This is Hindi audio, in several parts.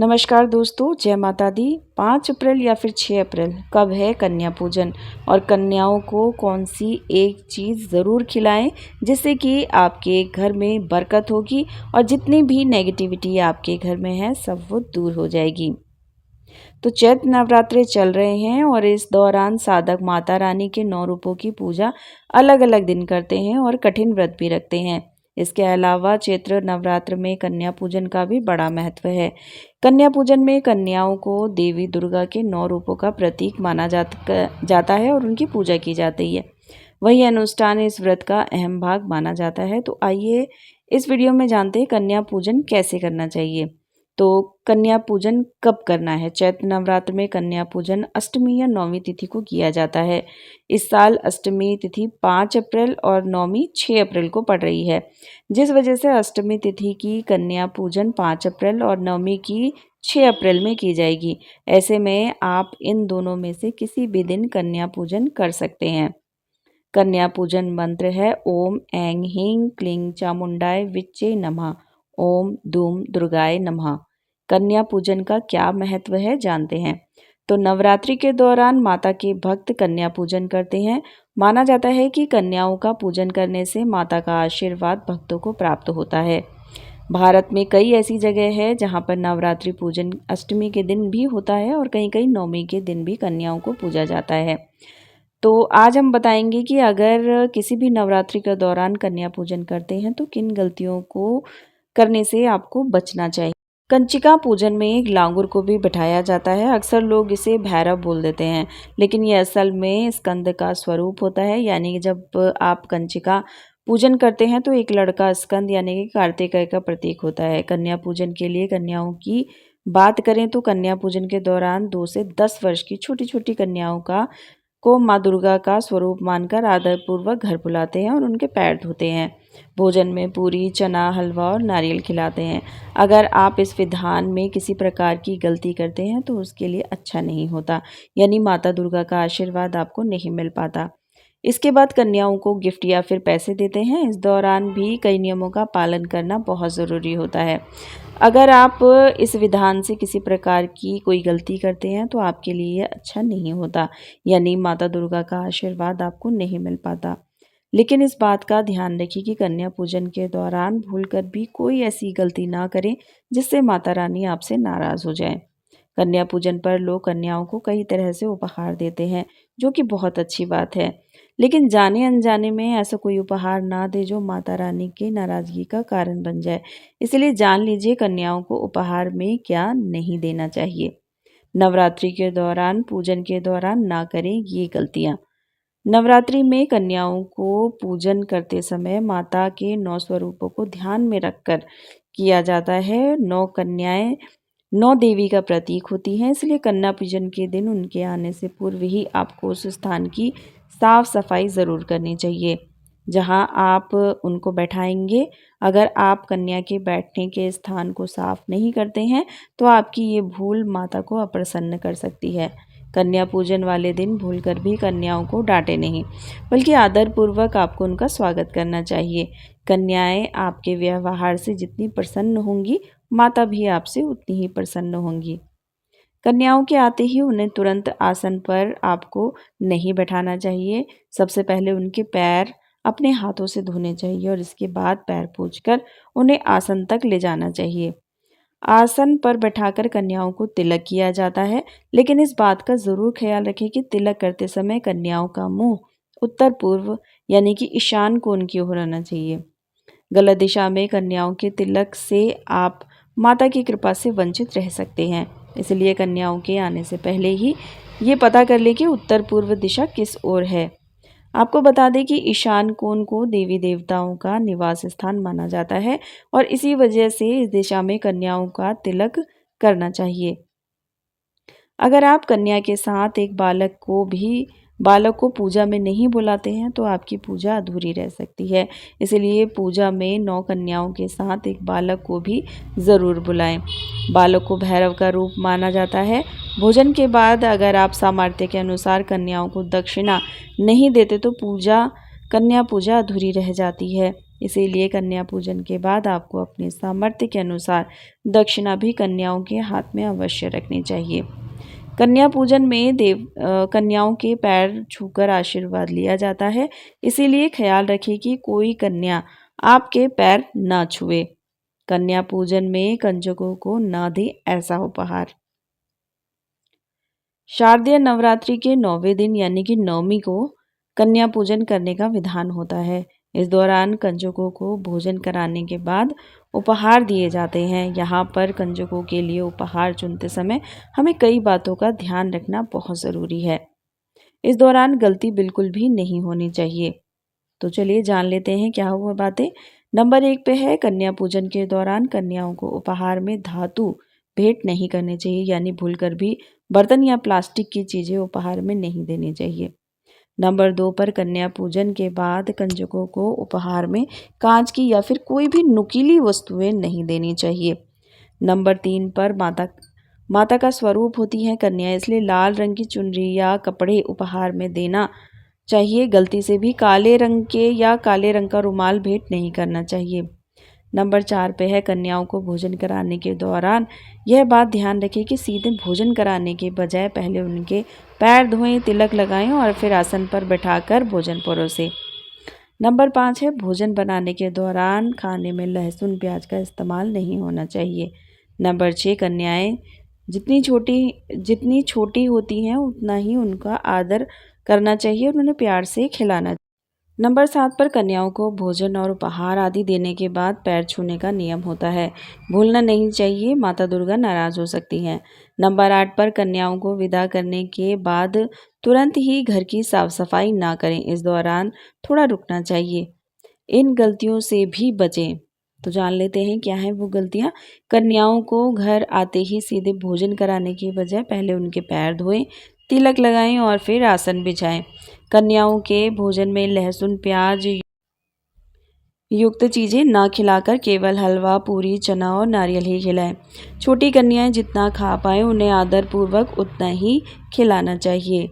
नमस्कार दोस्तों, जय माता दी। 5 अप्रैल या फिर 6 अप्रैल कब है कन्या पूजन और कन्याओं को कौन सी एक चीज़ ज़रूर खिलाएं जिससे कि आपके घर में बरकत होगी और जितनी भी नेगेटिविटी आपके घर में है सब वो दूर हो जाएगी। तो चैत्र नवरात्रे चल रहे हैं और इस दौरान साधक माता रानी के 9 रूपों की पूजा अलग अलग दिन करते हैं और कठिन व्रत भी रखते हैं। इसके अलावा चैत्र नवरात्र में कन्या पूजन का भी बड़ा महत्व है। कन्या पूजन में कन्याओं को देवी दुर्गा के 9 रूपों का प्रतीक माना जाता है और उनकी पूजा की जाती है। वही अनुष्ठान इस व्रत का अहम भाग माना जाता है। तो आइए इस वीडियो में जानते हैं कन्या पूजन कैसे करना चाहिए। तो कन्या पूजन कब करना है? चैत्र नवरात्र में कन्या पूजन अष्टमी या नौमी तिथि को किया जाता है। इस साल अष्टमी तिथि 5 अप्रैल और नौमी 6 अप्रैल को पड़ रही है, जिस वजह से अष्टमी तिथि की कन्या पूजन 5 अप्रैल और नौमी की 6 अप्रैल में की जाएगी। ऐसे में आप इन दोनों में से किसी भी दिन कन्या पूजन कर सकते हैं। कन्या पूजन मंत्र है ओम ऐं ह्रीं क्लीं चामुंडाय विच्चे नमः। ओम धूम दुर्गाय नमः। कन्या पूजन का क्या महत्व है जानते हैं। तो नवरात्रि के दौरान माता के भक्त कन्या पूजन करते हैं। माना जाता है कि कन्याओं का पूजन करने से माता का आशीर्वाद भक्तों को प्राप्त होता है। भारत में कई ऐसी जगह है जहां पर नवरात्रि पूजन अष्टमी के दिन भी होता है और कहीं कहीं नौमी के दिन भी कन्याओं को पूजा जाता है। तो आज हम बताएंगे कि अगर किसी भी नवरात्रि के दौरान कन्या पूजन करते हैं तो किन गलतियों को करने से आपको बचना चाहिए। कंचिका पूजन में एक लांगुर को भी बिठाया जाता है। अक्सर लोग इसे भैरव बोल देते हैं, लेकिन ये असल में स्कंद का स्वरूप होता है। यानी कि जब आप कंचिका पूजन करते हैं तो एक लड़का स्कंद यानी कि कार्तिकेय का प्रतीक होता है। कन्या पूजन के लिए कन्याओं की बात करें तो कन्या पूजन के दौरान 2 से 10 वर्ष की छोटी छोटी कन्याओं को माँ दुर्गा का स्वरूप मानकर आदरपूर्वक घर बुलाते हैं और उनके पैर धोते हैं। भोजन में पूरी, चना, हलवा और नारियल खिलाते हैं। अगर आप इस विधान में किसी प्रकार की गलती करते हैं तो उसके लिए अच्छा नहीं होता, यानी माता दुर्गा का आशीर्वाद आपको नहीं मिल पाता। इसके बाद कन्याओं को गिफ्ट या फिर पैसे देते हैं। इस दौरान भी कई नियमों का पालन करना बहुत ज़रूरी होता है। अगर आप इस विधान से किसी प्रकार की कोई गलती करते हैं तो आपके लिए ये अच्छा नहीं होता, यानी माता दुर्गा का आशीर्वाद आपको नहीं मिल पाता। लेकिन इस बात का ध्यान रखिए कि कन्या पूजन के दौरान भूलकर भी कोई ऐसी गलती ना करें जिससे माता रानी आपसे नाराज़ हो जाए। कन्या पूजन पर लोग कन्याओं को कई तरह से उपहार देते हैं, जो कि बहुत अच्छी बात है। लेकिन जाने अनजाने में ऐसा कोई उपहार ना दे जो माता रानी की नाराज़गी का कारण बन जाए। इसलिए जान लीजिए कन्याओं को उपहार में क्या नहीं देना चाहिए। नवरात्रि के दौरान पूजन के दौरान ना करें ये गलतियाँ। नवरात्रि में कन्याओं को पूजन करते समय माता के 9 स्वरूपों को ध्यान में रखकर किया जाता है। 9 कन्याएं 9 देवी का प्रतीक होती हैं, इसलिए कन्या पूजन के दिन उनके आने से पूर्व ही आपको उस स्थान की साफ सफाई ज़रूर करनी चाहिए जहां आप उनको बैठाएंगे। अगर आप कन्या के बैठने के स्थान को साफ नहीं करते हैं तो आपकी ये भूल माता को अप्रसन्न कर सकती है। कन्या पूजन वाले दिन भूलकर भी कन्याओं को डांटे नहीं, बल्कि आदरपूर्वक आपको उनका स्वागत करना चाहिए। कन्याएं आपके व्यवहार से जितनी प्रसन्न होंगी, माता भी आपसे उतनी ही प्रसन्न होंगी। कन्याओं के आते ही उन्हें तुरंत आसन पर आपको नहीं बैठाना चाहिए। सबसे पहले उनके पैर अपने हाथों से धोने चाहिए और इसके बाद पैर पोंछकर उन्हें आसन तक ले जाना चाहिए। आसन पर बैठाकर कन्याओं को तिलक किया जाता है, लेकिन इस बात का ज़रूर ख्याल रखें कि तिलक करते समय कन्याओं का मुंह उत्तर पूर्व यानी कि ईशान कोण की ओर होना चाहिए। गलत दिशा में कन्याओं के तिलक से आप माता की कृपा से वंचित रह सकते हैं। इसलिए कन्याओं के आने से पहले ही ये पता कर ले कि उत्तर पूर्व दिशा किस ओर है। आपको बता दें कि ईशान कोण को देवी देवताओं का निवास स्थान माना जाता है और इसी वजह से इस दिशा में कन्याओं का तिलक करना चाहिए। अगर आप कन्या के साथ एक बालक को पूजा में नहीं बुलाते हैं तो आपकी पूजा अधूरी रह सकती है। इसलिए पूजा में 9 कन्याओं के साथ एक बालक को भी ज़रूर बुलाएं। बालक को भैरव का रूप माना जाता है। भोजन के बाद अगर आप सामर्थ्य के अनुसार कन्याओं को दक्षिणा नहीं देते तो कन्या पूजा अधूरी रह जाती है। इसीलिए कन्या पूजन के बाद आपको अपने सामर्थ्य के अनुसार दक्षिणा भी कन्याओं के हाथ में अवश्य रखनी चाहिए। कन्या पूजन में कन्याओं के पैर छूकर आशीर्वाद लिया जाता है, इसीलिए ख्याल रखें कि कोई कन्या आपके पैर ना छुए। कन्या पूजन में कंजकों को ना दे ऐसा उपहार। शारदीय नवरात्रि के 9वें दिन यानी कि नवमी को कन्या पूजन करने का विधान होता है। इस दौरान कंजकों को भोजन कराने के बाद उपहार दिए जाते हैं। यहाँ पर कंजकों के लिए उपहार चुनते समय हमें कई बातों का ध्यान रखना बहुत ज़रूरी है। इस दौरान गलती बिल्कुल भी नहीं होनी चाहिए। तो चलिए जान लेते हैं क्या हुआ बातें। नंबर 1 पे है, कन्या पूजन के दौरान कन्याओं को उपहार में धातु भेंट नहीं करनी चाहिए, यानी भूलकर भी बर्तन या प्लास्टिक की चीज़ें उपहार में नहीं देनी चाहिए। नंबर 2 पर कन्या पूजन के बाद कंजकों को उपहार में कांच की या फिर कोई भी नुकीली वस्तुएं नहीं देनी चाहिए। नंबर 3 पर माता का स्वरूप होती है कन्या, इसलिए लाल रंग की चुनरी या कपड़े उपहार में देना चाहिए। गलती से भी काले रंग के या काले रंग का रुमाल भेंट नहीं करना चाहिए। नंबर 4 पे है, कन्याओं को भोजन कराने के दौरान यह बात ध्यान रखें कि सीधे भोजन कराने के बजाय पहले उनके पैर धोएं, तिलक लगाएं और फिर आसन पर बैठाकर भोजन परोसें। नंबर 5 है, भोजन बनाने के दौरान खाने में लहसुन प्याज का इस्तेमाल नहीं होना चाहिए। नंबर 6, कन्याएं जितनी छोटी होती हैं उतना ही उनका आदर करना चाहिए और उन्हें प्यार से खिलाना। नंबर 7 पर कन्याओं को भोजन और उपहार आदि देने के बाद पैर छूने का नियम होता है, भूलना नहीं चाहिए, माता दुर्गा नाराज हो सकती हैं। नंबर 8 पर कन्याओं को विदा करने के बाद तुरंत ही घर की साफ सफाई ना करें, इस दौरान थोड़ा रुकना चाहिए। इन गलतियों से भी बचें। तो जान लेते हैं क्या हैं वो गलतियां। कन्याओं को घर आते ही सीधे भोजन कराने के बजाय पहले उनके पैर धोएं, तिलक लगाएं और फिर आसन बिछाएं। कन्याओं के भोजन में लहसुन प्याज युक्त चीज़ें ना खिलाकर केवल हलवा, पूरी, चना और नारियल ही खिलाएं। छोटी कन्याएं जितना खा पाएं उन्हें आदरपूर्वक उतना ही खिलाना चाहिए।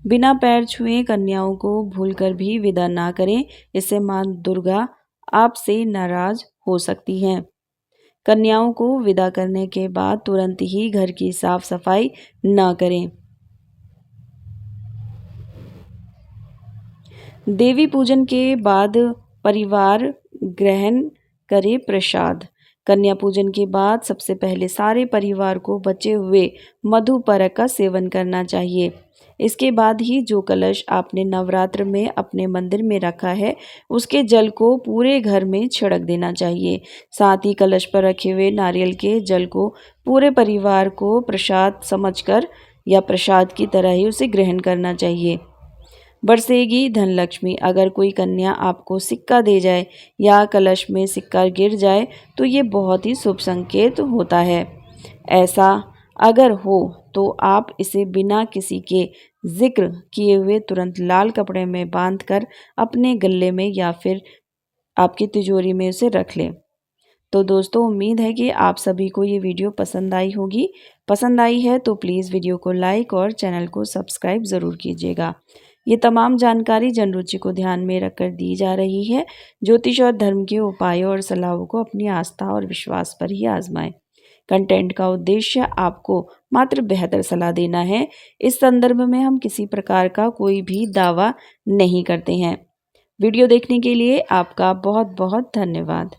बिना पैर छुए कन्याओं को भूलकर भी विदा ना करें, इससे मां दुर्गा आपसे नाराज हो सकती हैं। कन्याओं को विदा करने के बाद तुरंत ही घर की साफ सफाई ना करें। देवी पूजन के बाद परिवार ग्रहण करे प्रसाद। कन्या पूजन के बाद सबसे पहले सारे परिवार को बचे हुए मधुपरक का सेवन करना चाहिए। इसके बाद ही जो कलश आपने नवरात्र में अपने मंदिर में रखा है उसके जल को पूरे घर में छिड़क देना चाहिए। साथ ही कलश पर रखे हुए नारियल के जल को पूरे परिवार को प्रसाद समझकर या प्रसाद की तरह ही उसे ग्रहण करना चाहिए। बरसेगी धन लक्ष्मी। अगर कोई कन्या आपको सिक्का दे जाए या कलश में सिक्का गिर जाए तो ये बहुत ही शुभ संकेत होता है। ऐसा अगर हो तो आप इसे बिना किसी के जिक्र किए हुए तुरंत लाल कपड़े में बांधकर अपने गले में या फिर आपकी तिजोरी में उसे रख लें। तो दोस्तों, उम्मीद है कि आप सभी को ये वीडियो पसंद आई होगी। पसंद आई है तो प्लीज़ वीडियो को लाइक और चैनल को सब्सक्राइब ज़रूर कीजिएगा। ये तमाम जानकारी जन रुचि को ध्यान में रखकर दी जा रही है। ज्योतिष और धर्म के उपायों और सलाहों को अपनी आस्था और विश्वास पर ही आजमाएं। कंटेंट का उद्देश्य आपको मात्र बेहतर सलाह देना है। इस संदर्भ में हम किसी प्रकार का कोई भी दावा नहीं करते हैं। वीडियो देखने के लिए आपका बहुत बहुत धन्यवाद।